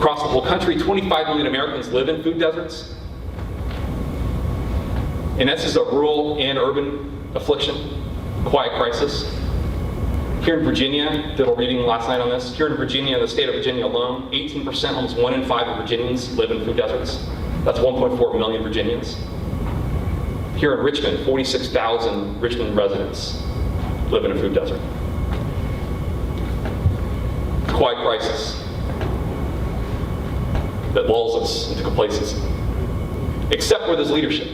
Across the whole country, 25 million Americans live in food deserts. And this is a rural and urban affliction, quiet crisis. Here in Virginia, did a reading last night on this. Here in Virginia, the state of Virginia alone, 18%, almost 1 in 5 of Virginians live in food deserts. That's 1.4 million Virginians. Here in Richmond, 46,000 Richmond residents live in a food desert. Quiet crisis that lulls us into complacency. Except where there's leadership.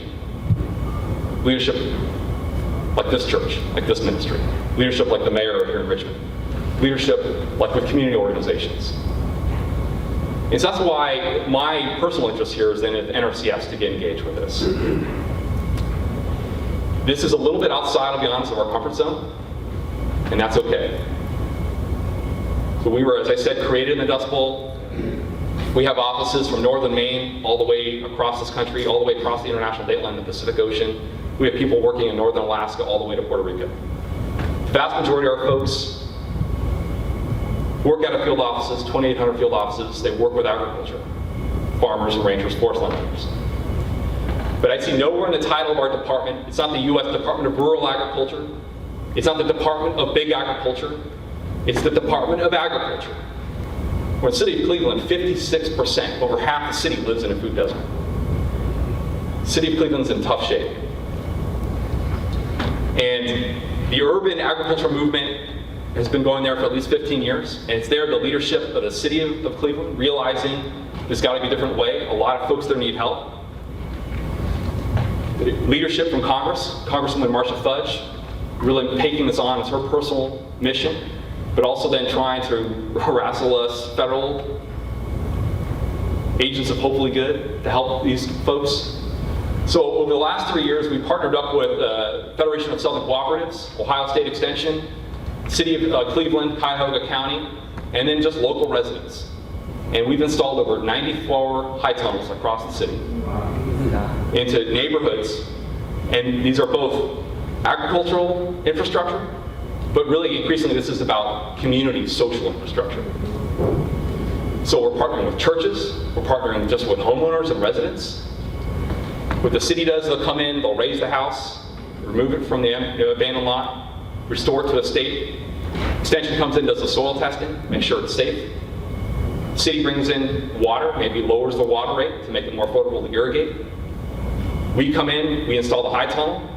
Leadership like this church, like this ministry. Leadership like the mayor here in Richmond. Leadership like with community organizations. And so that's why my personal interest here is then at NRCS to get engaged with this. This is a little bit outside, I'll be honest, of our comfort zone, and that's okay. So we were, as I said, created in the Dust Bowl. We have offices from northern Maine all the way across this country, all the way across the international date line, the Pacific Ocean. We have people working in northern Alaska all the way to Puerto Rico. The vast majority of our folks work out of field offices, 2,800 field offices. They work with agriculture, farmers and rangers, forest landowners. But I see nowhere in the title of our department, it's not the U.S. Department of Rural Agriculture, it's not the Department of Big Agriculture, it's the Department of Agriculture. Where in the city of Cleveland, 56%, over half the city lives in a food desert. The city of Cleveland's in tough shape. And the urban agriculture movement has been going there for at least 15 years, and it's there the leadership of the city of Cleveland realizing there's got to be a different way. A lot of folks there need help. Leadership from Congress, Congresswoman Marcia Fudge, really taking this on as her personal mission, but also then trying to wrestle us federal agents of hopefully good to help these folks. So over the last 3 years, we partnered up with Federation of Southern Cooperatives, Ohio State Extension, City of Cleveland, Cuyahoga County, and then just local residents. And we've installed over 94 high tunnels across the city into neighborhoods. And these are both agricultural infrastructure, but really increasingly this is about community social infrastructure. So we're partnering with churches, we're partnering just with homeowners and residents. What the city does, they'll come in, they'll raise the house, remove it from the abandoned lot, restore it to the state. Extension comes in, does the soil testing, make sure it's safe. The city brings in water, maybe lowers the water rate to make it more affordable to irrigate. We come in, we install the high tunnel,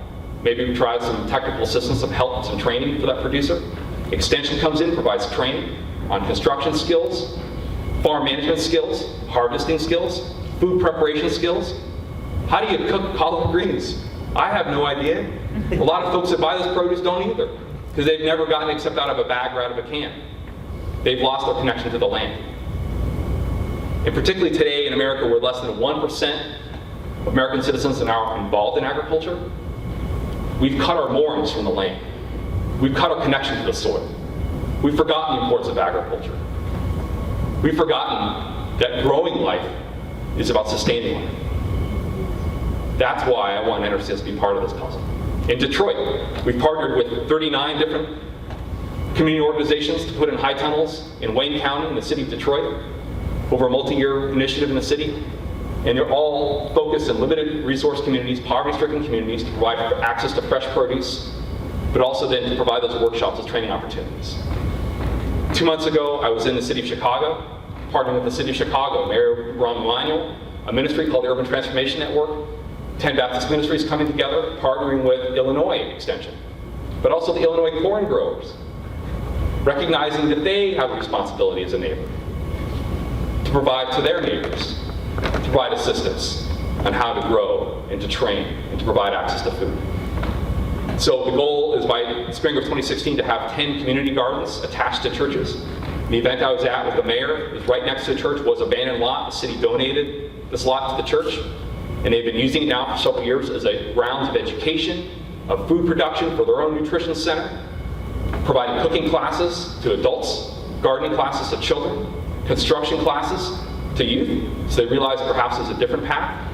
maybe we try some technical assistance, some help, some training for that producer. Extension comes in, provides training on construction skills, farm management skills, harvesting skills, food preparation skills. How do you cook collard greens? I have no idea. A lot of folks that buy this produce don't either, because they've never gotten it except out of a bag or out of a can. They've lost their connection to the land. And particularly today in America, where less than 1% of American citizens are now involved in agriculture, we've cut our moorings from the land. We've cut our connection to the soil. We've forgotten the importance of agriculture. We've forgotten that growing life is about sustaining life. That's why I want NRCS to be part of this puzzle. In Detroit, we've partnered with 39 different community organizations to put in high tunnels in Wayne County, in the city of Detroit, over a multi-year initiative in the city. And they're all focused in limited resource communities, poverty-stricken communities, to provide access to fresh produce, but also then to provide those workshops as training opportunities. 2 months ago, I was in the city of Chicago, partnering with the city of Chicago, Mayor Ron Emanuel, a ministry called the Urban Transformation Network, 10 Baptist ministries coming together, partnering with Illinois Extension, but also the Illinois corn growers, recognizing that they have a responsibility as a neighbor to provide to their neighbors, to provide assistance on how to grow and to train and to provide access to food. So the goal is by spring of 2016 to have 10 community gardens attached to churches. The event I was at with the mayor is right next to the church, was an abandoned lot. The city donated this lot to the church, and they've been using it now for several years as a grounds of education, of food production for their own nutrition center, providing cooking classes to adults, gardening classes to children, construction classes to youth, so they realize that perhaps there's a different path.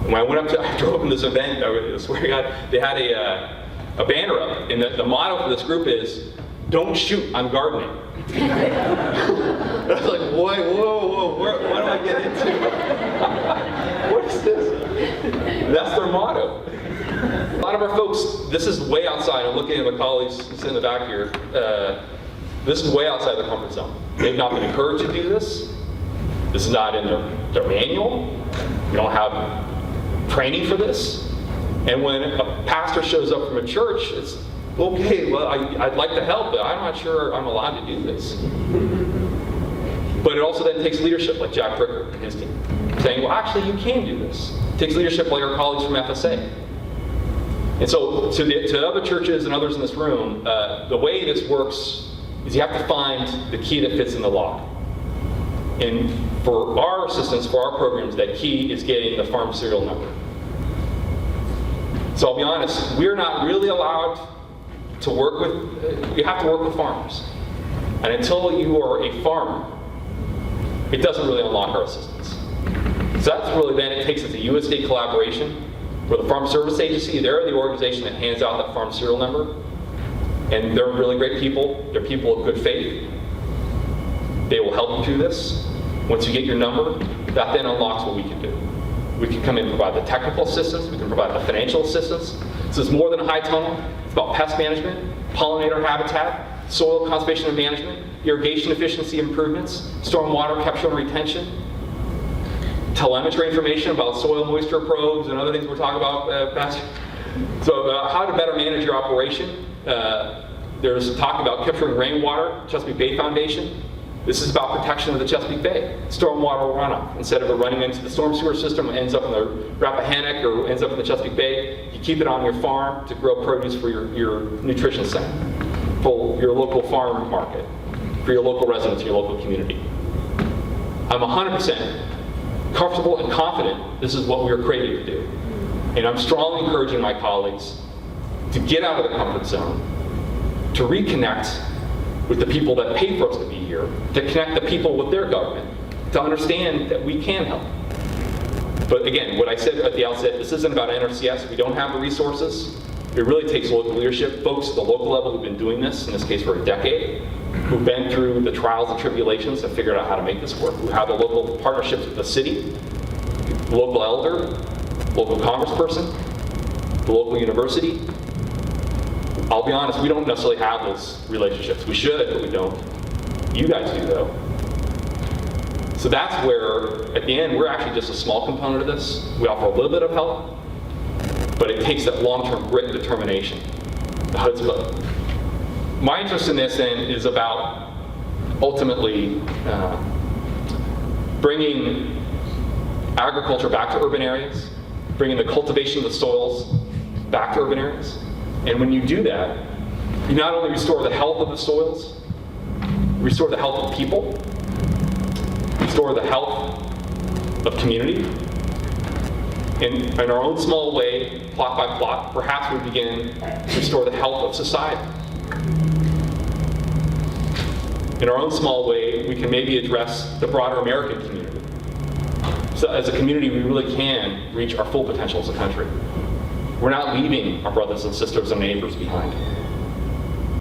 And when I went up to, I drove in this event, I swear to God, they had a banner up, and the motto for this group is, "Don't shoot, I'm gardening." I was like, whoa, what do I get into? What is this? That's their motto. A lot of our folks, this is way outside. I'm looking at my colleagues sitting in the back here. This is way outside the comfort zone. They've not been encouraged to do this. This is not in their manual. We don't have training for this. And when a pastor shows up from a church, it's, okay, well, I'd like to help, but I'm not sure I'm allowed to do this. But it also then takes leadership, like Jack Bricker and his team, saying, well, actually, you can do this. It takes leadership like our colleagues from FSA. And so to other churches and others in this room, the way this works is you have to find the key that fits in the lock. And for our assistance, for our programs, that key is getting the farm serial number. So I'll be honest, we're not really allowed to work with, you have to work with farmers. And until you are a farmer, it doesn't really unlock our assistance. So that's really then, it takes it to USDA collaboration, where the Farm Service Agency, they're the organization that hands out that farm serial number. And they're really great people. They're people of good faith. They will help you through this. Once you get your number, that then unlocks what we can do. We can come in and provide the technical assistance. We can provide the financial assistance. So it's more than a high tunnel. It's about pest management, pollinator habitat, soil conservation and management, irrigation efficiency improvements, stormwater capture and retention, telemetry information about soil moisture probes and other things we're talking about, Pastor. So how to better manage your operation. There's talk about capturing rainwater, Chesapeake Bay Foundation. This is about protection of the Chesapeake Bay. Stormwater runoff. Instead of it running into the storm sewer system, it ends up in the Rappahannock or ends up in the Chesapeake Bay. You keep it on your farm to grow produce for your nutrition center, for your local farm market, for your local residents, your local community. I'm 100% comfortable and confident this is what we were created to do. And I'm strongly encouraging my colleagues to get out of the comfort zone, to reconnect with the people that pay for us to be here, to connect the people with their government, to understand that we can help. But again, what I said at the outset, this isn't about NRCS. We don't have the resources. It really takes local leadership, folks at the local level who've been doing this, in this case for a decade, who've been through the trials and tribulations to figure out how to make this work, who have the local partnerships with the city, the local elder, local congressperson, the local university. I'll be honest, we don't necessarily have those relationships. We should, but we don't. You guys do, though. So that's where, at the end, we're actually just a small component of this. We offer a little bit of help, but it takes that long-term grit and determination, the chutzpah. My interest in this, then, is about ultimately bringing agriculture back to urban areas, bringing the cultivation of the soils back to urban areas. And when you do that, you not only restore the health of the soils, restore the health of people, restore the health of community. In our own small way, plot by plot, perhaps we begin to restore the health of society. In our own small way, we can maybe address the broader American community. So as a community, we really can reach our full potential as a country. We're not leaving our brothers and sisters and neighbors behind.